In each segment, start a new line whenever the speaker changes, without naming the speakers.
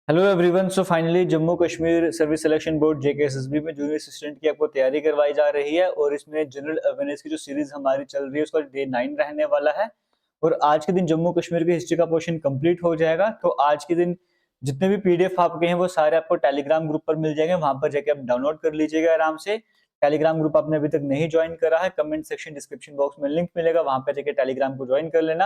Hello everyone. So finally Jammu Kashmir service selection board JKSSB में junior assistant की आपको तैयारी करवाई जा रही है और इसमें जनरल अवेयरनेस की जो सीरीज हमारी चल रही है उसका डे 9 रहने वाला है। और आज के दिन जम्मू कश्मीर की हिस्ट्री का पोर्शन कंप्लीट हो जाएगा। तो आज के दिन जितने भी पीडीएफ आपके हैं वो सारे आपको टेलीग्राम ग्रुप पर मिल जाएंगे, वहां पर जाके आप डाउनलोड कर लीजिएगा आराम से। टेलीग्राम ग्रुप आपने अभी तक नहीं ज्वाइन करा है, कमेंट सेक्शन डिस्क्रिप्शन बॉक्स में लिंक मिलेगा, वहां पर जाके टेलीग्राम को ज्वाइन कर लेना।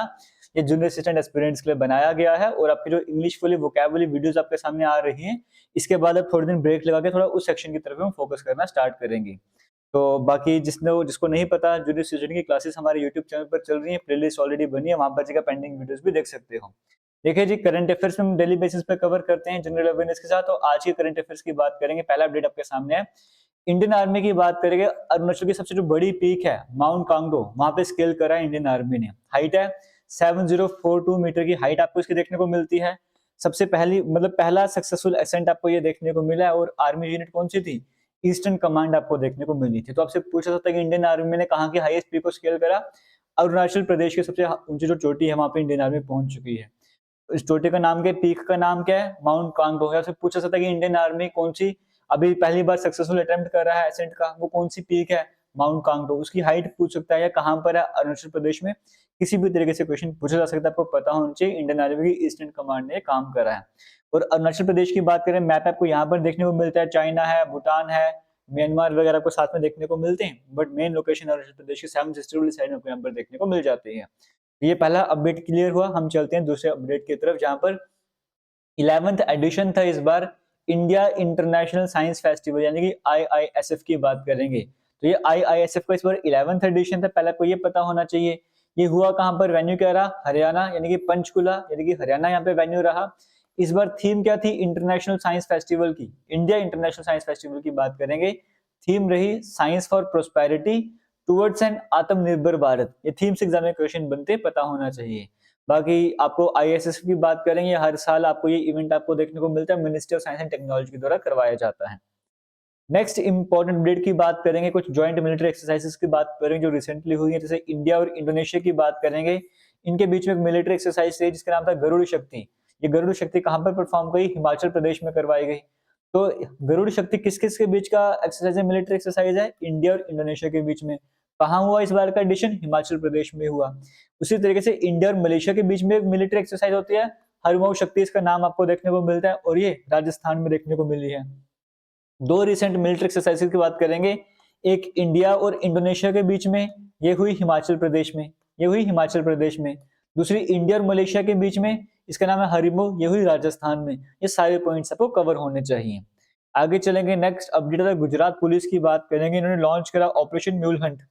ये जूनियर असिस्टेंट एस्पिरेंट्स के लिए बनाया गया है और आपकी जो इंग्लिश फुली वोकैबुलरी वीडियोस आपके सामने आ रही हैं, इसके बाद आप थोड़े दिन ब्रेक लगा के थोड़ा उस सेक्शन की तरफ हम फोकस करना स्टार्ट करेंगे। तो बाकी जिसको नहीं पता, जूनियर असिस्टेंट की क्लासेस हमारे यूट्यूब चैनल पर चल रही है, प्लेलिस्ट ऑलरेडी बनी है, वहां पर जगह पेंडिंग वीडियोस भी देख सकते हो। देखिए जी, करंट अफेयर्स में हम डेली बेसिस पे कवर करते हैं जनरल अवेयरनेस के साथ। तो आज के करंट अफेयर्स की बात करेंगे। पहला अपडेट आपके सामने है, इंडियन आर्मी की बात करेंगे। अरुणाचल की सबसे जो बड़ी पीक है माउंट कांगडो, वहां पे स्केल करा है इंडियन आर्मी ने। हाइट है 7042 मीटर की हाइट आपको इसकी देखने को मिलती है। सबसे पहली मतलब पहला सक्सेसफुल असेंट आपको ये देखने को मिला है। और आर्मी यूनिट कौन सी थी? ईस्टर्न कमांड आपको देखने को मिली थी। तो आपसे पूछा सकता है कि इंडियन आर्मी ने कहाँ की हाईएस्ट पीक को स्केल करा? अरुणाचल प्रदेश की सबसे ऊंची जो चोटी है वहां पे इंडियन आर्मी पहुंच चुकी है। इस चोटी का नाम क्या है? पीक का नाम क्या है? माउंट कांगडो है। आपसे पूछा सकता है कि इंडियन आर्मी कौन सी अभी पहली बार सक्सेसफुल अटेम्प्ट कर रहा है एसेंट का, वो कौन सी पीक है? माउंट कांगडो। उसकी हाइट पूछ सकता है या कहां पर है? अरुणाचल प्रदेश में। किसी भी तरीके से क्वेश्चन पूछा जा सकता है, आपको पता होना चाहिए इंडियन आर्मी की ईस्टर्न कमांड ने काम करा है। और अरुणाचल प्रदेश की बात करें, मैप आपको यहाँ पर देखने को मिलता है, चाइना है, भूटान है, म्यांमार वगैरह को साथ में देखने को मिलते हैं, but main location Arunachal Pradesh की सेवन सिस्टर वाली साइड में आपको यहाँ पर देखने को मिल जाती है। ये पहला अपडेट क्लियर हुआ। हम चलते हैं दूसरे अपडेट की तरफ, जहां पर 11th एडिशन था इस बार इंडिया इंटरनेशनल साइंस फेस्टिवल यानी कि आईआईएसएफ की बात करेंगे। तो ये आईआईएसएफ का इस बार 11th एडिशन था। पहले आपको ये पता होना चाहिए ये हुआ कहां पर, वेन्यू क्या रहा? हरियाणा यानी कि पंचकुला यानी कि हरियाणा यहाँ पे वेन्यू रहा। इस बार थीम क्या थी इंटरनेशनल साइंस फेस्टिवल की? इंडिया इंटरनेशनल साइंस फेस्टिवल की बात करेंगे। थीम रही science for prosperity towards an आत्मनिर्भर भारत। ये थीम से एग्जाम में क्वेश्चन बनते, पता होना चाहिए। बाकी आपको आईएसएस की बात करेंगे, हर साल आपको ये इवेंट आपको देखने को मिलता है, ministry of science and technology के द्वारा करवाया जाता है। नेक्स्ट इंपॉर्टेंट अपडेट की बात करेंगे, कुछ जॉइंट मिलिट्री एक्सरसाइजेस की बात करेंगे जो रिसेंटली हुई है। जैसे इंडिया और इंडोनेशिया की बात करेंगे, इनके बीच में एक मिलिट्री एक्सरसाइज थी जिसका नाम था गरुड़ शक्ति। ये गरुड़ शक्ति कहां पर परफॉर्म हुई? हिमाचल प्रदेश में करवाई गई। तो गरुड़ शक्ति किस किस के बीच का एक्सरसाइज है? मिलिट्री एक्सरसाइज है इंडिया और इंडोनेशिया के बीच में। कहाँ हुआ इस बार का एडिशन? हिमाचल प्रदेश में हुआ। उसी तरीके से इंडिया और मलेशिया के बीच में एक मिलिट्री एक्सरसाइज होती है, हरमऊ शक्ति इसका नाम आपको देखने को मिलता है, और ये राजस्थान में देखने को मिली है। दो रिसेंट मिलिट्री एक्सरसाइजेस की बात करेंगे, एक इंडिया और इंडोनेशिया के बीच में, ये हुई हिमाचल प्रदेश में, ये हुई हिमाचल प्रदेश में। दूसरी इंडिया और मलेशिया के बीच में, इसका नाम है हरिमो, ये हुई राजस्थान में। ये सारे पॉइंट्स आपको कवर होने चाहिए। आगे चलेंगे, नेक्स्ट अपडेट है गुजरात पुलिस की बात करेंगे। इन्होंने लॉन्च करा ऑपरेशन म्यूल हंट।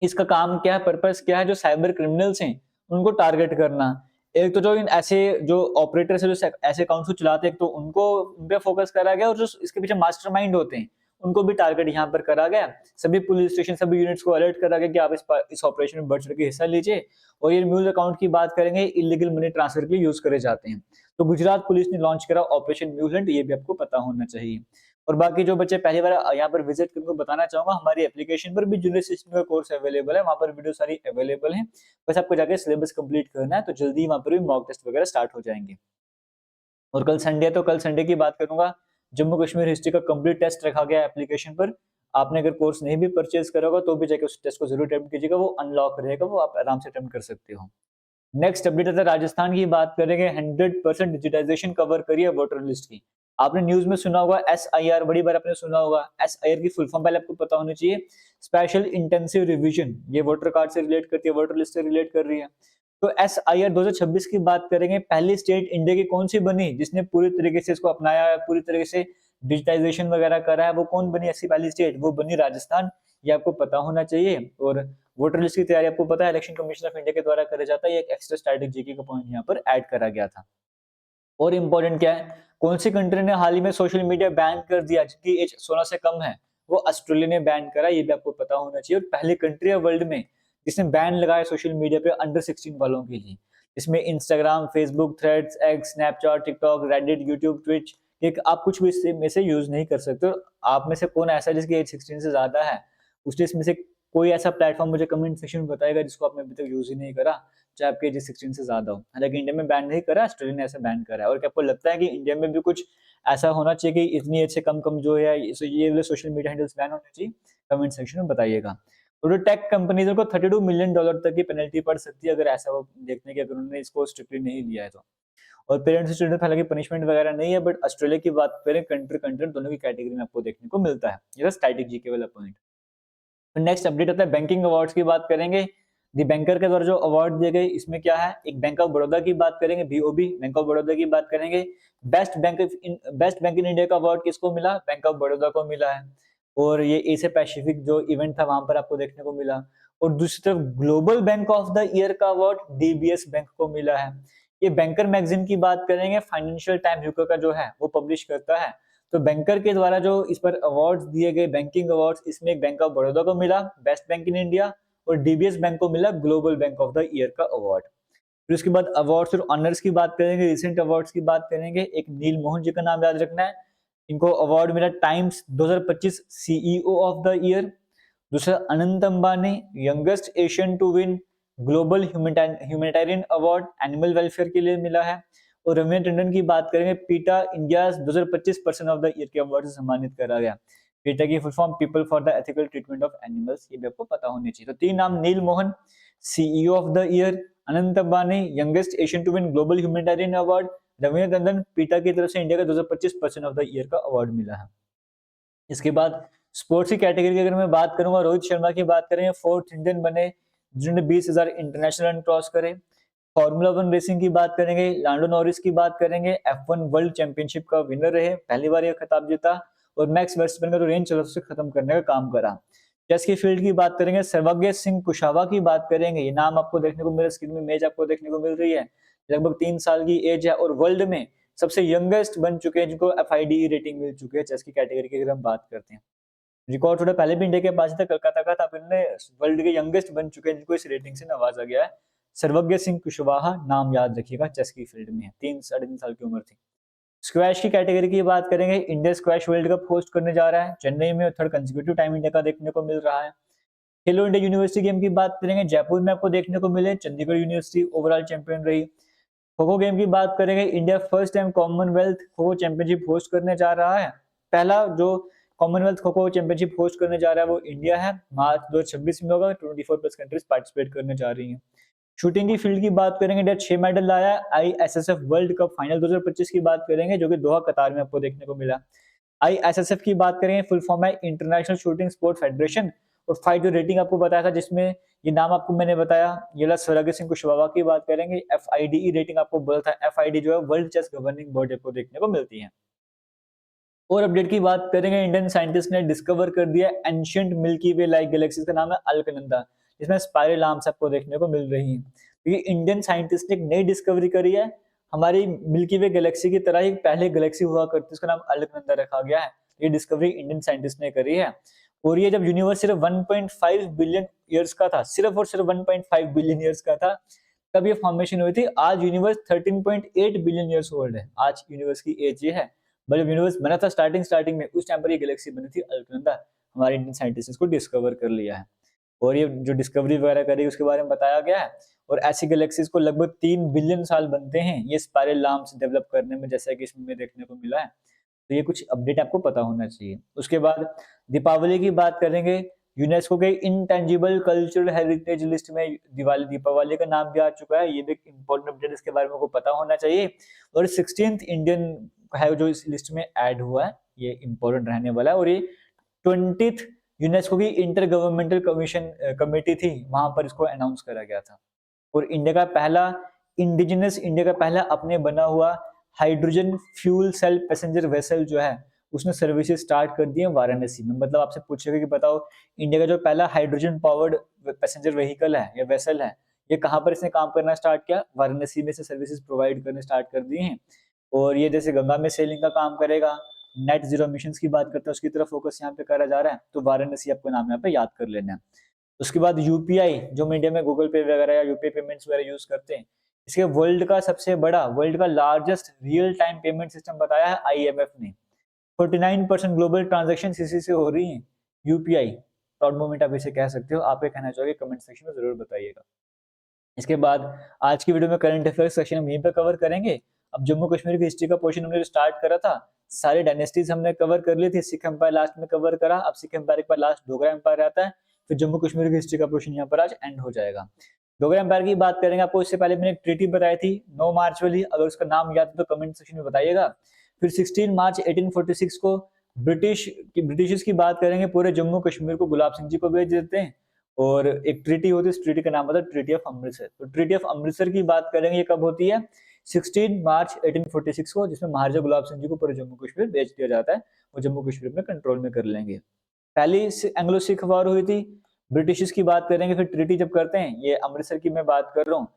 इसका काम क्या है, पर्पस क्या है? जो साइबर क्रिमिनल्स हैं उनको टारगेट करना। एक तो जो इन ऐसे जो ऑपरेटर्स है जो ऐसे अकाउंट्स को चलाते हैं, एक तो उनको उन पे फोकस करा गया, और जो इसके पीछे मास्टरमाइंड होते हैं उनको भी टारगेट यहाँ पर करा गया। सभी पुलिस स्टेशन, सभी यूनिट्स को अलर्ट करा गया कि आप इस ऑपरेशन में बढ़ चढ़ के हिस्सा लीजिए। और ये म्यूल अकाउंट की बात करेंगे, इलीगल मनी ट्रांसफर के लिए यूज करे जाते हैं। तो गुजरात पुलिस ने लॉन्च करा ऑपरेशन म्यूल हंट, ये भी आपको पता होना चाहिए। और बाकी जो बच्चे पहली बार यहाँ पर विजिट करके बताना चाहूंगा, हमारी एप्लीकेशन पर भी जूनियर असिस्टेंट का कोर्स अवेलेबल है, वहां पर वीडियो सारी अवेलेबल है। बस आपको जाके सिलेबस कंप्लीट करना है, तो जल्दी ही वहां पर भी मॉक टेस्ट वगैरह स्टार्ट हो जाएंगे। और कल संडे है तो कल संडे की बात करूंगा, जम्मू कश्मीर हिस्ट्री का कंप्लीट टेस्ट रखा गया एप्लीकेशन पर। आपने अगर कोर्स नहीं भी परचेज करा होगा तो भी जाके उस टेस्ट को जरूर अटेम्प्ट कीजिएगा, वो अनलॉक रहेगा, वो आप आराम से अटेम्प्ट कर सकते हो। नेक्स्ट अपडेट है राजस्थान की बात करेंगे। 100% डिजिटाइजेशन कवर करिए वोटर लिस्ट की। आपने न्यूज में सुना होगा एसआईआर, बड़ी बार आपने सुना होगा। एसआईआर की फुल फॉर्म पहले आपको पता होनी चाहिए, स्पेशल इंटेंसिव रिवीजन। ये वोटर कार्ड से रिलेट करती है, वोटर लिस्ट से रिलेट कर रही है। तो एसआईआर 2026 की बात करेंगे, पहली स्टेट इंडिया की कौन सी बनी जिसने पूरी तरीके से इसको अपनाया है, पूरी तरीके से डिजिटाइजेशन वगैरह करा है? वो कौन बनी ऐसी पहली स्टेट? वो बनी राजस्थान। ये आपको पता होना चाहिए। और वोटर लिस्ट की तैयारी आपको पता है इलेक्शन कमीशन ऑफ इंडिया के द्वारा करा जाता है, ये एक एक्स्ट्रा स्टैटिक जीके का पॉइंट यहाँ पर ऐड करा गया था। और इम्पोर्टेंट क्या है, कौन सी कंट्री ने हाल ही में सोशल मीडिया बैन कर दिया जिसकी एज 16 से कम है? वो ऑस्ट्रेलिया ने बैन करा, ये भी आपको पता होना चाहिए। और पहली कंट्री है वर्ल्ड में जिसने बैन लगाया सोशल मीडिया पे अंडर 16 वालों के लिए। इसमें Instagram, Facebook, threads, x, Snapchat, TikTok, Reddit, YouTube, Twitch, एक आप कुछ भी इससे में से यूज नहीं कर सकते। आप में से कौन ऐसा है जिसकी एज 16 से ज्यादा है? उस लिस्ट में से कोई ऐसा प्लेटफॉर्म मुझे कमेंट सेक्शन में बताएगा जिसको आपने अभी तक यूज ही नहीं करा। चाहे आपकी एज 16 से ज्यादा हो। हालांकि इंडिया में बैन नहीं करा, ऑस्ट्रेलिया ने ऐसा बैन करा है। और क्या आपको लगता है कि इंडिया में भी कुछ ऐसा होना चाहिए कि इतनी एज से कम कम जो है ये वाले सोशल मीडिया हैंडल्स बैन होने चाहिए? कमेंट सेक्शन में बताइएगा। और टेक कंपनीज को $32 मिलियन तक की पेनल्टी पड़ सकती है अगर ऐसा वो देखते हैं कि अगर उन्होंने इसको स्ट्रिक्टली नहीं लिया है तो। और पेरेंट्स स्टूडेंट हालांकि पनिशमेंट वगैरह नहीं है, बट ऑस्ट्रेलिया की बात करें कंट्री कंटेंट दोनों की कैटेगरी में आपको देखने को मिलता है। ये स्टैटिक जीके वाला पॉइंट। नेक्स्ट अपडेट आता है बैंकिंग अवार्ड्स की बात करेंगे। दी बैंकर के द्वारा जो अवार्ड दिए गए इसमें क्या है, एक बैंक ऑफ बड़ौदा की बात करेंगे, बीओबी बैंक ऑफ बड़ौदा की बात करेंगे। बेस्ट बैंक इन इंडिया का अवार्ड किसको मिला? बैंक ऑफ बड़ौदा को मिला है। और ये एशिया पैसिफिक जो इवेंट था वहां पर आपको देखने को मिला। और दूसरी तरफ global bank of the year का अवार्ड डीबीएस बैंक को मिला है। ये बैंकर मैगजीन की बात करेंगे, फाइनेंशियल टाइम्स यूके का जो है वो पब्लिश करता है। तो बैंकर के द्वारा जो इस पर अवार्ड्स दिए गए बैंकिंग अवार्ड्स, इसमें एक बैंक ऑफ बड़ौदा को मिला बेस्ट बैंक इन इंडिया और डीबीएस बैंक को मिला global bank of the year का अवार्ड। फिर उसके बाद अवार्ड्स और ऑनर्स की बात करेंगे, रिसेंट अवार्ड्स की बात करेंगे। एक नील मोहन जी का नाम याद रखना है, इनको अवार्ड मिला Times 2025 CEO of the year. दूसरा Anant Ambani, youngest Asian to win global humanitarian award animal welfare के लिए मिला है। और रविंद्र टंडन की बात करेंगे, PETA India 2025 person of the year के अवार्ड से सम्मानित करा गया। पीटा की full form people for the ethical treatment of animals, ये भी आपको पता होनी चाहिए। तो 3 नाम, Neel Mohan CEO of the year, Anant Ambani youngest Asian to win global humanitarian award, Ravindra Tandon PETA की तरफ से इंडिया का 2025 पर्सन ऑफ द ईयर का अवार्ड मिला है। इसके बाद स्पोर्ट्स की कैटेगरी की अगर मैं बात करूंगा, रोहित शर्मा की बात करें, 4th इंडियन बने जिन्होंने 20,000 इंटरनेशनल रन क्रॉस करे। फॉर्मूला 1 रेसिंग की बात करेंगे, लैंडो नॉरिस की बात करेंगे, F1 वर्ल्ड चैंपियनशिप का विनर रहे, पहली बार यह खिताब जीता। और मैक्स वर्स्टपेन का जो रेंज चला उसे खत्म करने का काम करा। चेस की फील्ड की बात करेंगे, सर्वज्ञ सिंह कुशावा की बात करेंगे। ये नाम आपको देखने को मेरे स्क्रीन में इमेज आपको देखने को मिल रही है। लगभग 3 साल की एज है और वर्ल्ड में सबसे यंगेस्ट बन चुके हैं जिनको FIDE रेटिंग मिल चुकी है चेस की कैटेगरी की अगर हम बात करते हैं। रिकॉर्ड थोड़ा पहले भी इंडिया के पास था, कोलकाता का था, इन्होंने वर्ल्ड के यंगेस्ट बन चुके हैं जिनको इस रेटिंग से नवाजा गया है। सर्वज्ञ सिंह कुशवाहा नाम याद रखिएगा, चेस की फील्ड में है, 3-3.5 साल की उम्र थी। स्क्वैश की कैटेगरी की बात करेंगे, India squash world cup host करने जा रहा है चेन्नई में, थर्ड कंसेक्यूटिव टाइम इंडिया का देखने को मिल रहा है। खेलो इंडिया यूनिवर्सिटी गेम की बात करेंगे, जयपुर में आपको देखने को मिले, चंडीगढ़ यूनिवर्सिटी ओवरऑल चैंपियन रही। खो खो गेम की बात करेंगे, India first time Commonwealth kho kho championship host करने जा रहा है। पहला जो Commonwealth kho kho championship host करने जा रहा है वो इंडिया है, मार्च 2026 में होगा। 24+ कंट्रीज पार्टिसिपेट करने जा रही हैं। शूटिंग की फील्ड की बात करेंगे, इंडिया 6 मेडल लाया। ISSF वर्ल्ड कप फाइनल 2025 की बात करेंगे जो कि दोहा कतार में आपको देखने को मिला। ISSF की बात करेंगे, फुल फॉर्म है इंटरनेशनल शूटिंग स्पोर्ट फेडरेशन। और फाइट जो रेटिंग आपको बताया था जिसमें ये नाम आपको मैंने बताया, ये सर्वज्ञ सिंह कुशवाहा की बात करेंगे। FIDE रेटिंग आपको बोला था, FIDE जो है वर्ल्ड चेस गवर्निंग बॉडी आपको देखने को मिलती है। और अपडेट की बात करेंगे, इंडियन साइंटिस्ट ने डिस्कवर कर दिया एंशिएंट मिल्की वे लाइक गैलेक्सीज का नाम है अलकनंदा, जिसमें स्पाइरल आर्म्स आपको देखने को मिल रही हैं। क्योंकि इंडियन साइंटिस्ट ने एक नई डिस्कवरी करी है, हमारी मिल्की वे गैलेक्सी की तरह ही पहले गैलेक्सी हुआ करती है, उसका नाम अलकनंदा रखा गया है। ये डिस्कवरी इंडियन साइंटिस्ट ने करी है। और ये जब यूनिवर्स सिर्फ 1.5 बिलियन ईयर्स का था, सिर्फ और सिर्फ 1.5 बिलियन ईयर्स का था, तब ये फॉर्मेशन हुई थी। आज यूनिवर्स 13.8 बिलियन ईयर्स ओल्ड है, आज यूनिवर्स की एज ये है। बट जब यूनिवर्स बना था स्टार्टिंग में, उस टाइम पर ये गैलेक्सी बनी थी अलकनंदा। हमारे इंडियन साइंटिस्ट इसको डिस्कवर कर लिया है और ये जो डिस्कवरी वगैरह करी उसके बारे में बताया गया है। और ऐसी गैलेक्सीज को लगभग 3 बिलियन साल बनते हैं ये स्पाइरल आर्म्स डेवलप करने में, जैसा कि इसमें देखने को मिला है। तो ये कुछ अपडेट आपको पता होना चाहिए। उसके बाद दीपावली की बात करेंगे, यूनेस्को के इंटेंजिबल कल्चरल हेरिटेज लिस्ट में दीपावली का नाम भी आ चुका है। ये भी इंपॉर्टेंट अपडेट, इसके बारे में आपको पता होना चाहिए। और 16th इंडियन है जो इस लिस्ट में ऐड हुआ है, ये इंपॉर्टेंट रहने वाला है। और ये 20th यूनेस्को की इंटर गवर्नमेंटल कमीशन कमेटी थी, वहां पर इसको अनाउंस करा गया था। और इंडिया का पहला अपने बना हुआ hydrogen fuel cell passenger vessel जो है उसने सर्विसेज स्टार्ट कर दी है वाराणसी में। मतलब आपसे पूछेगा कि बताओ इंडिया का जो पहला हाइड्रोजन पावर्ड पैसेंजर व्हीकल है या वेसल है, ये कहां पर इसने काम करना स्टार्ट किया? वाराणसी में से सर्विसेज प्रोवाइड करने स्टार्ट कर दिए हैं। और ये जैसे गंगा में सेलिंग का काम करेगा, नेट जीरो मिशंस की बात करते हैं, उसकी तरफ फोकस यहाँ पे करा जा रहा है। तो वाराणसी आपको नाम यहाँ पे याद कर लेना है। उसके बाद यूपीआई, जो इंडिया में गूगल पे वगैरह या यूपीआई पेमेंट्स वगैरह यूज करते हैं, इसके वर्ल्ड का largest real time payment system बताया है IMF ने। 49% ग्लोबल ट्रांजेक्शन इसी से हो रही है। यूपीआई प्राउड मोमेंट आप इसे कह सकते हो। आप क्या कहना चाहोगे कमेंट सेक्शन में जरूर बताइएगा। इसके बाद आज की वीडियो में करंट अफेयर्स सेक्शन हम यहीं पे कवर करेंगे। अब जम्मू कश्मीर की हिस्ट्री का पोर्शन हमने जो स्टार्ट करा था, सारी डायनेस्टीज हमने कवर कर ली थी। सिख एम्पायर लास्ट में कवर करा। अब सिख एम्पायर के बाद लास्ट डोगरा एम्पायर आता है, फिर जम्मू कश्मीर की हिस्ट्री का पोर्शन यहाँ पर आज एंड हो जाएगा। डोगरा एम्पायर की बात करेंगे। आपको इससे पहले मैंने एक ट्रीटी बताई थी 9 मार्च वाली, अगर उसका नाम याद है तो कमेंट सेक्शन में बताइएगा। फिर 16 मार्च 1846 को ब्रिटिश की बात करेंगे, पूरे जम्मू कश्मीर को गुलाब सिंह जी को भेज देते हैं। और एक ट्रीटी होती है, इस ट्रीटी का नाम होता है ट्रीटी ऑफ अमृतसर। तो ट्रीटी ऑफ अमृतसर की बात करेंगे, ये कब होती है? 16 मार्च 1846 को, जिसमें महाराजा गुलाब सिंह जी को पूरे जम्मू कश्मीर भेज दिया जाता है। वो जम्मू कश्मीर में कंट्रोल में कर लेंगे। पहली एंग्लो सिख वॉर हुई थी, ब्रिटिश की बात करेंगे। फिर ट्रीटी जब करते हैं, ये अमृतसर की मैं बात कर रहा हूँ,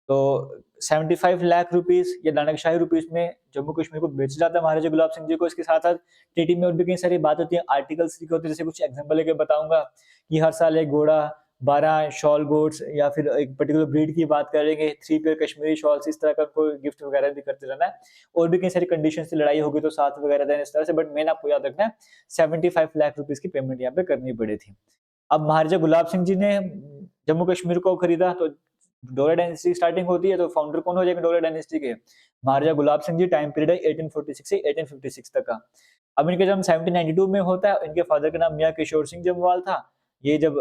तो 75 लाख रुपीस या नानकशाही रुपीस में जम्मू कश्मीर को बेचा जाता है महाराजा गुलाब सिंह जी को। इसके साथ साथ ट्रीटी में और भी कई सारी बात होती है, आर्टिकल्स लिखे होते हैं। जैसे कुछ एग्जाम्पल लेके बताऊंगा कि हर साल एक घोड़ा, 12 शॉल गोट्स, या फिर एक पर्टिकुलर ब्रीड की बात करेंगे, 3 पेयर कश्मीरी शॉल्स, इस तरह का कोई गिफ्ट वगैरह भी करते रहना है। और भी कई सारी कंडीशन से लड़ाई होगी तो साथ वगैरह देना, इस तरह से। बट मेन आपको याद रखना है 75 लाख रुपीस की पेमेंट यहाँ पे करनी पड़ी थी। अब महाराजा गुलाब सिंह जी ने जम्मू कश्मीर को खरीदा, तो डोगरा डायनेस्टी स्टार्टिंग होती है। तो फाउंडर कौन हो जाएगा डोगरा डायनेस्टी के? महाराजा गुलाब सिंह जी। टाइम पीरियड है 1846 से 1856 तक का। अब इनके जन्म 1792 में होता है। इनके फादर का नाम मियां किशोर सिंह जम्वाल था। ये जब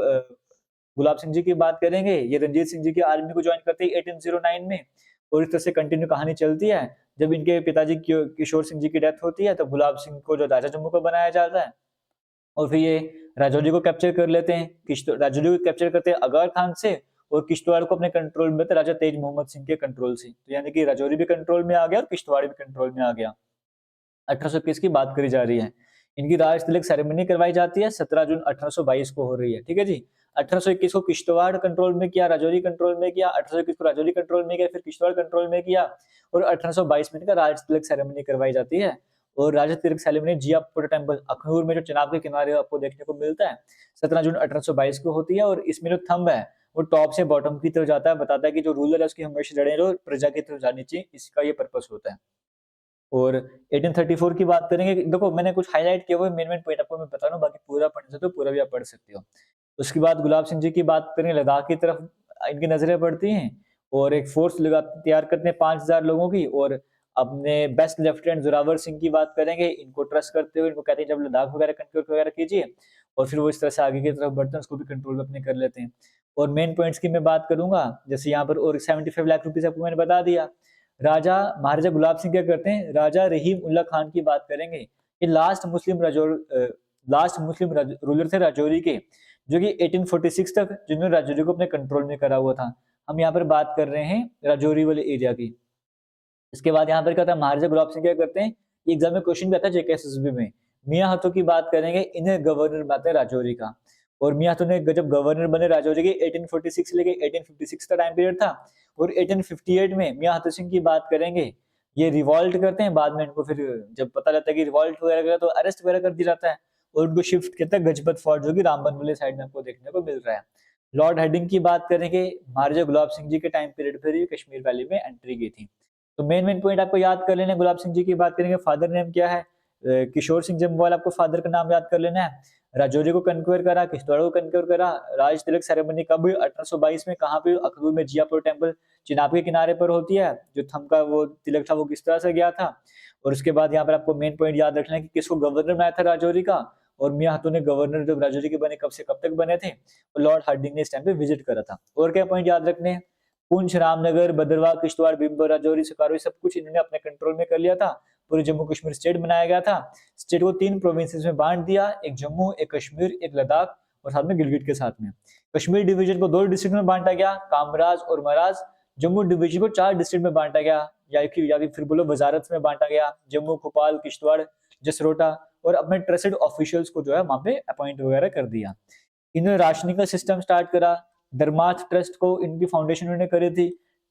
गुलाब सिंह जी की बात करेंगे, ये रंजीत सिंह जी की आर्मी को ज्वाइन करते हैं 1809 में। और इस तरह से कंटिन्यू कहानी चलती है। जब इनके पिताजी किशोर सिंह जी की डेथ होती है, तो गुलाब सिंह को जो राजा जम्मू को बनाया जाता है। और फिर ये राजौरी को कैप्चर कर लेते हैं। राजौरी को कैप्चर करते हैं अगार खान से, और किश्तवाड़ को अपने कंट्रोल में थे राजा तेज मोहम्मद सिंह के कंट्रोल से। तो यानी कि राजौरी भी कंट्रोल में आ गया और किश्तवाड़ भी कंट्रोल में आ गया। 1821 की बात करी जा रही है। इनकी राज तिलक सेरेमनी करवाई जाती है, 17 जून 1822 को हो रही है। ठीक है जी। 1821 को किश्तवाड़ कंट्रोल में किया, राजौरी कंट्रोल में किया। 1821 को राजौरी कंट्रोल में किया, फिर किश्तवाड़ कंट्रोल में किया। और 1822 में इनका राज तिलक सेरेमनी करवाई जाती है। और राज तिलक सेरेमनी जियापुर टेम्पल अखनूर में, जो चिनाब के किनारे आपको देखने को मिलता है, 17 जून 1822 को होती है। और इसमें जो थंब है वो टॉप से बॉटम की तरफ जाता है, बताता है कि जो रूलर है उसकी हमेशा जड़ें जो प्रजा की तरफ जानी चाहिए। इसका ये पर्पस होता है। और 1834 की बात करेंगे। देखो मैंने कुछ हाईलाइट किया हुआ है, मेन पॉइंट आपको मैं बता रहा हूँ, बाकी पूरा पढ़ने से तो पूरा भी आप पढ़ सकते हो। उसके बाद गुलाब सिंह जी की बात करें, लद्दाख की तरफ इनकी नजरें पड़ती हैं और एक फोर्स लगा तैयार करते हैं 5000 लोगों की। और अपने बेस्ट लेफ्टिनेंट जोरावर सिंह की बात करेंगे। इनको ट्रस्ट करते हुए इनको कहते हैं जब लद्दाख वगैरह कंट्रोल वगैरह कीजिए, और फिर वो इस तरह से आगे की तरफ बढ़ते हैं, उसको भी कंट्रोल अपने कर लेते हैं। और मेन पॉइंट्स की मैं बात करूंगा, जैसे यहाँ पर और 75 लाख रुपीज आपको मैंने बता दिया। राजा महाराजा गुलाब सिंह क्या करते हैं? राजा रहीम उल्ला खान की बात करेंगे। ये लास्ट मुस्लिम रूलर थे राजौरी के, जो कि 1846 तक जिन्होंने राजौरी को अपने कंट्रोल में करा हुआ था। हम यहाँ पर बात कर रहे हैं राजौरी वाले एरिया की। इसके बाद यहाँ पर क्या होता है, महाराजा गुलाब सिंह क्या करते हैं, एग्जाम में क्वेश्चन भी आता है जेकेएसएसबी में। मियां हथो की बात करेंगे, इन्हें गवर्नर बनाते हैं राजौरी का। और मियां हथो ने जब गवर्नर बने राजौरी के 1846 से लेके 1856 का टाइम पीरियड था। और 1858 में मियां हथो सिंह की बात करेंगे, ये रिवॉल्ट करते हैं। बाद में इनको फिर जब पता लगता है कि रिवॉल्ट वगैरह करा, तो अरेस्ट वगैरह कर दिया जाता है और उनको शिफ्ट करता है गजपत फोर्ट, जो कि रामबन वाले साइड में आपको देखने को मिल रहा है। लॉर्ड हेडिंग की बात करेंगे, महाराजा गुलाब सिंह जी के टाइम पीरियड पर ही कश्मीर वैली में एंट्री की थी। तो मेन पॉइंट आपको याद कर लेना है। गुलाब सिंह जी की बात करेंगे, फादर नेम क्या है? किशोर सिंह जम्वाल, आपको फादर का नाम याद कर लेना है। राजौरी को कन्क्वेयर करा, किश्तवाड़ को कन्क्वेयर करा। राज तिलक सेरेमनी कब हुई? 1822 में। कहाँ पे? अखनूर में, जियापुर टेम्पल चिनाब के किनारे पर होती है। जो थम का वो तिलक था वो किस तरह से गया था। और उसके बाद यहाँ पर आपको मेन पॉइंट याद रखना है कि किसको गवर्नर बनाया था राजौरी का, और मियां हथो ने गवर्नर जब राजौरी के बने कब से कब तक बने थे, और लॉर्ड हार्डिंग ने इस टाइम पे विजिट करा था। और क्या पॉइंट याद रखने हैं? पुंछ, रामनगर, भद्रवाह, किश्तवाड़, भीमपुर, राजौरी, सकारो, सब कुछ इन्होंने अपने कंट्रोल में कर लिया था। पूरे जम्मू कश्मीर स्टेट बनाया गया था। स्टेट को 3 प्रोविंसेस में बांट दिया, एक जम्मू, एक कश्मीर, एक लद्दाख, और साथ में गिलगिट के साथ में। कश्मीर डिवीजन को 2 डिस्ट्रिक्ट में बांटा गया, कामराज और मराज। जम्मू डिवीजन को 4 डिस्ट्रिक्ट में बांटा गया, या फिर बोलो वजारत में बांटा गया, जम्मू, भोपाल, किश्तवाड़, जसरोटा। और अपने ट्रस्टेड ऑफिशियल्स को जो है वहां पे अपॉइंट वगैरह कर दिया। इन्होंने राशनिंग का सिस्टम स्टार्ट करा। धर्मार्थ ट्रस्ट को इनकी फाउंडेशन उन्होंने करी थी।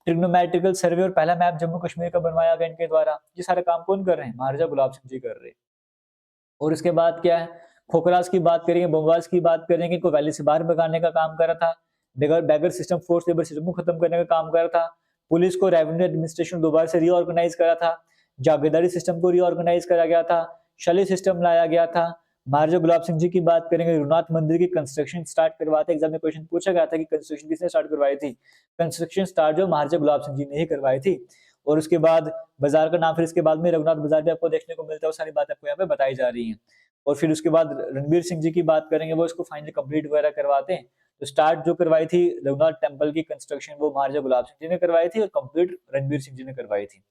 ट्रिग्नोमेट्रिकल सर्वे और पहला मैप जम्मू कश्मीर का बनवाया गया इनके द्वारा। ये सारे काम कौन कर रहे हैं? महाराजा गुलाब सिंह जी कर रहे हैं। और इसके बाद क्या है, खोखराज की बात करेंगे, बमवास की बात करेंगे, को वैली से बाहर भगाने का काम करा था। बैगर सिस्टम, फोर्स लेबर सिस्टम को खत्म करने का काम करा था। पुलिस को रेवेन्यू एडमिनिस्ट्रेशन दोबारा से रीऑर्गेनाइज करा था। जागीरदारी सिस्टम को रीऑर्गेनाइज करा गया था। शली सिस्टम लाया गया था। महाराजा गुलाब सिंह जी की बात करेंगे, रघुनाथ मंदिर की कंस्ट्रक्शन स्टार्ट करवाते। एग्जाम में क्वेश्चन पूछा गया था कि कंस्ट्रक्शन किसने स्टार्ट करवाई थी। कंस्ट्रक्शन स्टार्ट जो महाराजा गुलाब सिंह जी ने ही करवाई थी। और उसके बाद बाजार का नाम फिर इसके बाद में रघुनाथ बाजार भी आपको देखने को मिलता है। वो सारी बातें आपको यहाँ पे बताई जा रही है। और फिर उसके बाद रणबीर सिंह जी की बात करेंगे, वो इसको फाइनली कंप्लीट वगैरह करवाते हैं। तो स्टार्ट जो करवाई थी रघुनाथ टेम्पल की कंस्ट्रक्शन, वो महाराजा गुलाब सिंह जी ने करवाई थी और कंप्लीट रणबीर सिंह जी ने करवाई थी।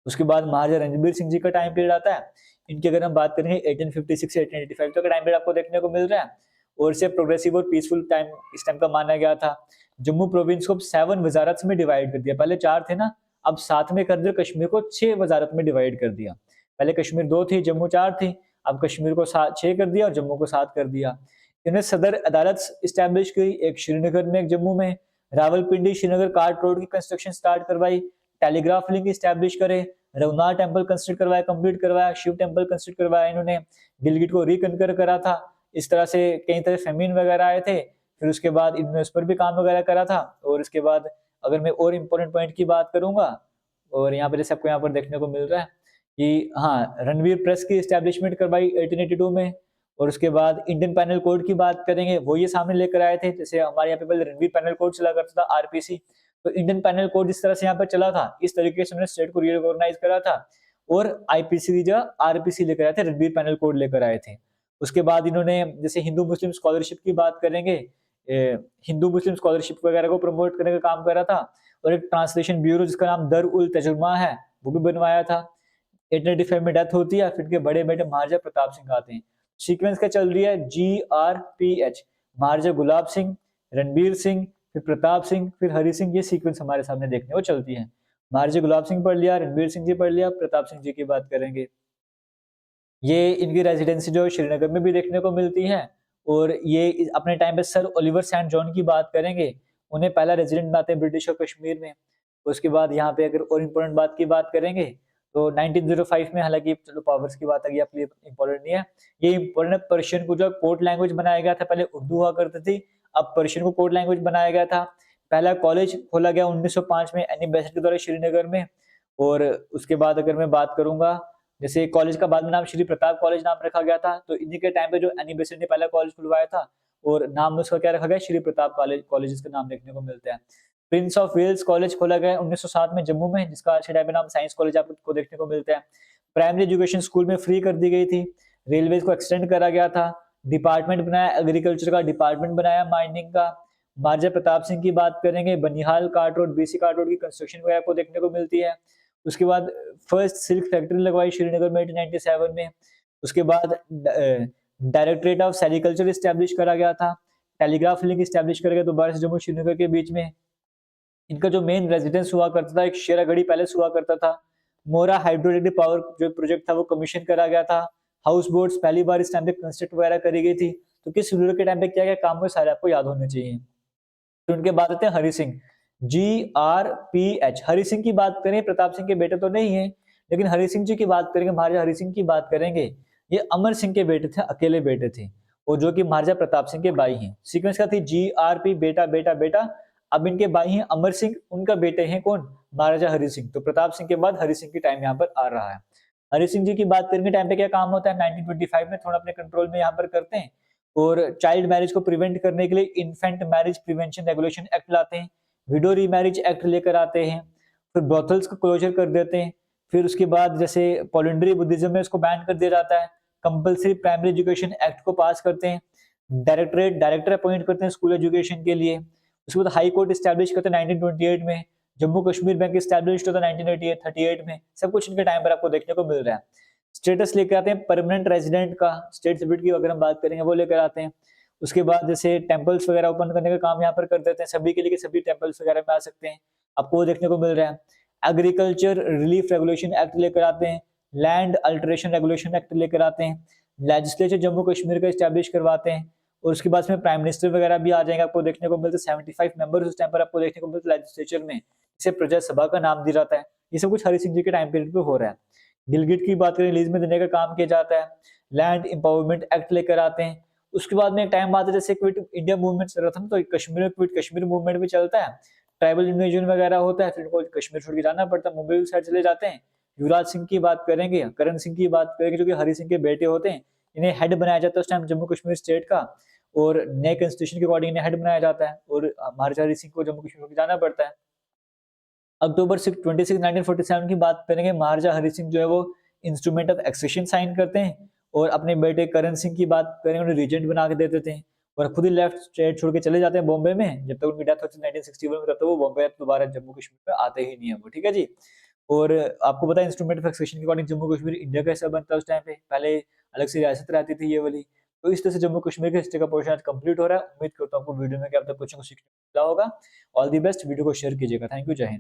उसके बाद महाराजा रणबीर सिंह जी का टाइम पीरियड आता है। इनकी अगर हम बात करेंगे 1856 से 1885 तक का टाइम पीरियड आपको देखने को मिल रहा है। और इसे प्रोग्रेसिव और पीसफुल टाइम इस टाइम का माना गया था। जम्मू प्रोविंस को 7 वजारत में डिवाइड कर दिया। पहले 4 थे ना, अब 7 में कर दिया। कश्मीर को 6 वजारत में डिवाइड कर दिया। पहले कश्मीर 2 थी, जम्मू 4 थी। अब कश्मीर को 6 कर दिया और जम्मू को 7 कर दिया। इन्हें सदर अदालत इस्टेब्लिश की, एक श्रीनगर में एक जम्मू में। रावलपिंडी श्रीनगर कार्ट रोड की कंस्ट्रक्शन स्टार्ट करवाई। टेलीग्राफ लिंक इस्टेब्लिश करे। रघुनाथ टेम्पल कंस्ट्रक्ट करवाया, कंप्लीट करवाया। शिव टेम्पल कंस्ट्रक्ट करवाया इन्होंने। गिलगिट को रिकनकर करा था। इस तरह से कई तरह फेमिन वगैरह आए थे। फिर उसके बाद इन्होंने उस पर भी काम वगैरह करा था। और इसके बाद अगर मैं और इम्पोर्टेंट पॉइंट की बात करूंगा, और यहाँ पे जैसे आपको यहाँ पर देखने को मिल रहा है कि हाँ, रणवीर प्रेस की एस्टेब्लिशमेंट करवाई 1882 में। और उसके बाद इंडियन पैनल कोड की बात करेंगे, वो ये सामने लेकर आए थे। जैसे हमारे यहाँ पे पहले रणवीर पैनल कोड चला करता था, आरपीसी। तो इंडियन पैनल कोड जिस तरह से यहाँ पर चला था, इस तरीके से उन्होंने स्टेट को रीऑर्गेनाइज करा था। और आईपीसी की जगह आरपीसी लेकर आए थे, रणवीर पैनल कोड लेकर आए थे। उसके बाद इन्होंने जैसे हिंदू मुस्लिम स्कॉलरशिप की बात करेंगे, हिंदू मुस्लिम स्कॉलरशिप वगैरह को प्रमोट करने का काम करा था। और एक ट्रांसलेशन ब्यूरो जिसका नाम दर उल तजुर्मा है, वो भी बनवाया था। 1885 में डेथ होती है। फिर इनके बड़े बेटे महाराजा प्रताप सिंह आते हैं। सीक्वेंस क्या चल रही है, GRPH, महाराजा गुलाब सिंह, रणबीर सिंह, फिर प्रताप सिंह, फिर हरि सिंह। ये सीक्वेंस हमारे सामने देखने को चलती है। महाराजा गुलाब सिंह पढ़ लिया, रणबीर सिंह जी पढ़ लिया, प्रताप सिंह जी की बात करेंगे। ये इनकी रेजिडेंसी जो श्रीनगर में भी देखने को मिलती है। और ये अपने टाइम पे सर ओलिवर सेंट जॉन की बात करेंगे, उन्हें पहला रेजिडेंट बनाते हैं ब्रिटिश और कश्मीर में। उसके बाद यहाँ पे अगर और इम्पोर्टेंट बात की बात करेंगे तो 1905 में, हालांकि चलो पावर्स की बात आ गई, आपके लिए इम्पोर्टेंट नहीं है। ये इम्पोर्टेंट, पर्शियन को जो कोर्ट लैंग्वेज बनाया गया था, पहले उर्दू हुआ करती थी, अब पर्शियन को कोर्ट लैंग्वेज बनाया गया था। पहला कॉलेज खोला गया 1905 में एनी बेसेंट के द्वारा श्रीनगर में। और उसके बाद अगर मैं बात करूंगा, जैसे कॉलेज का बाद में नाम श्री प्रताप कॉलेज नाम रखा गया था। तो इन्हीं के टाइम पे जो एनी बेसेंट ने पहला कॉलेज खुलवाया था, और नाम उसका क्या रखा गया, श्री प्रताप कॉलेज का नाम देखने को मिलता है। प्रिंस ऑफ वेल्स कॉलेज खोला गया 1907 में जम्मू में, जिसका आज के टाइम पे नाम साइंस कॉलेज आपको देखने को मिलता है। प्राइमरी एजुकेशन स्कूल में फ्री कर दी गई थी। रेलवे को एक्सटेंड करा गया था। डिपार्टमेंट बनाया, एग्रीकल्चर का डिपार्टमेंट बनाया, माइनिंग का। महाराजा प्रताप सिंह की बात करेंगे, Banihal cart road, BC cart road की कंस्ट्रक्शन वगैरह को देखने को मिलती है। उसके बाद फर्स्ट सिल्क फैक्ट्री लगवाई श्रीनगर में 1897 में। उसके बाद डायरेक्टरेट ऑफ सेरिकल्चर इस्टेब्लिश करा गया था। टेलीग्राफ लिंक इस्टेब्लिश करा गया दोबारा से जम्मू श्रीनगर के बीच में। इनका जो मेन रेजिडेंस हुआ करता था, एक शेरागढ़ी पैलेस हुआ करता था। मोरा हाइड्रोइलेक्ट्रिक पावर जो प्रोजेक्ट था वो कमीशन करा गया था। हाउस बोट्स पहली बार इस टाइम पे कंस्ट्रक्ट वगैरह करी गई थी। तो किस रूलर के टाइम पे क्या क्या काम हुए, सारे आपको याद होने चाहिए। फिर उनके बाद आते हैं हरि सिंह, GRPH। हरि सिंह की बात करें, प्रताप सिंह के बेटे तो नहीं है, लेकिन हरि सिंह जी की बात करेंगे, महाराजा हरि सिंह की बात करेंगे। ये अमर सिंह के बेटे थे, अकेले बेटे थे, और जो कि महाराजा प्रताप सिंह के भाई हैं। सीक्वेंस क्या थी, GRP, बेटा बेटा बेटा। अब इनके भाई हैं अमर सिंह, उनका बेटे हैं कौन, महाराजा हरि सिंह। तो प्रताप सिंह के बाद हरि सिंह की टाइम यहाँ पर आ रहा है। हरि सिंह जी की बात करेंगे, टाइम पे क्या काम होता है, 1925 में थोड़ा अपने कंट्रोल में यहाँ पर करते हैं। और चाइल्ड मैरिज को प्रिवेंट करने के लिए infant marriage prevention regulation act लाते हैं। विडो रीमैरिज एक्ट लेकर आते हैं। फिर ब्रोथल्स को क्लोजर कर देते हैं। फिर उसके बाद जैसे पॉलिंड्री बुद्धिज्म में उसको बैन कर दिया जाता है। कंपलसरी प्राइमरी एजुकेशन एक्ट को पास करते हैं। डायरेक्टर अपॉइंट करते हैं स्कूल एजुकेशन के लिए। उसके बाद हाई कोर्ट स्टैब्लिश करते हैं 1928 में। जम्मू कश्मीर बैंक स्टैब्लिश होता है 1938 में। सब कुछ इनके टाइम पर आपको देखने को मिल रहा है। स्टेटस लेकर आते हैं परमानेंट रेजिडेंट का, स्टेट सर्टिफिकेट की अगर हम बात करेंगे वो लेकर आते हैं। उसके बाद जैसे टेम्पल्स वगैरह ओपन करने का काम यहाँ पर कर देते हैं सभी के लिए, कि सभी टेम्पल्स वगैरह में आ सकते हैं, आपको वो देखने को मिल रहा है। एग्रीकल्चर रिलीफ रेगुलेशन एक्ट लेकर आते हैं। लैंड अल्टरेशन रेगुलेशन एक्ट लेकर आते हैं। लेजिस्लेचर जम्मू कश्मीर का स्टैब्लिश करवाते हैं। और उसके बाद में प्राइम मिनिस्टर वगैरह भी आ जाएंगे, आपको देखने को मिलते हैं। 75 मेंबर्स उस टाइम पर आपको देखने को मिलते हैं लेजिस्लेचर में, इसे प्रजा सभा का नाम दिया जाता है। ये सब कुछ हरि सिंह जी के टाइम पीरियड पे हो रहा है। गिलगिट की बात करें, लीज में देने का काम किया जाता है। लैंड एम्पावरमेंट एक्ट लेकर आते हैं। उसके बाद में एक टाइम आता है जैसे क्विट इंडिया मूवमेंट चल रहा था, तो कश्मीर में क्विट कश्मीर मूवमेंट भी चलता है। ट्राइबल इन्वेजन वगैरह होता है, फिर उनको कश्मीर छोड़ के जाना पड़ता है, मुंबई साइड चले जाते हैं। युवराज सिंह की बात करेंगे, करण सिंह की बात करेंगे, जो कि हरि सिंह के बेटे होते हैं। इन्हें हेड बनाया जाता है उस टाइम जम्मू कश्मीर स्टेट का, और नए कॉन्स्टिट्यूशन के अकॉर्डिंग इन्हें हेड बनाया जाता है, और महाराजा हरि सिंह को जम्मू कश्मीर को जाना पड़ता है। अक्टूबर 26 1947 की बात करेंगे, महाराजा हरि सिंह जो है वो इंस्ट्रूमेंट ऑफ एक्सेशन साइन करते हैं, और अपने बेटे करण सिंह की बात करें, उन्हें रीजेंट बना के दे देते हैं, और खुद ही लेफ्ट स्टेट छोड़ के चले जाते हैं बॉम्बे में। जब तक उनकी डेथ होती है 1961 में, तब तक वो बॉम्बे दोबारा जम्मू कश्मीर में आते ही नहीं है वो, ठीक है जी। और आपको पता है इंस्ट्रूमेंट ऑफ एक्सेशन के अकॉर्डिंग जम्मू कश्मीर इंडिया का हिस्सा बनता है उस टाइम पे, पहले अलग से रियासत रहती थी ये वाली। तो इस तरह से जम्मू कश्मीर के हिस्ट्री का पोर्शन आज कंप्लीट हो रहा है। उम्मीद करता हूँ आपको वीडियो में क्या अब तक कुछ ना कुछ सीखने को मिला होगा। ऑल दी बेस्ट, वीडियो को शेयर कीजिएगा। थैंक यू, जय हिंद।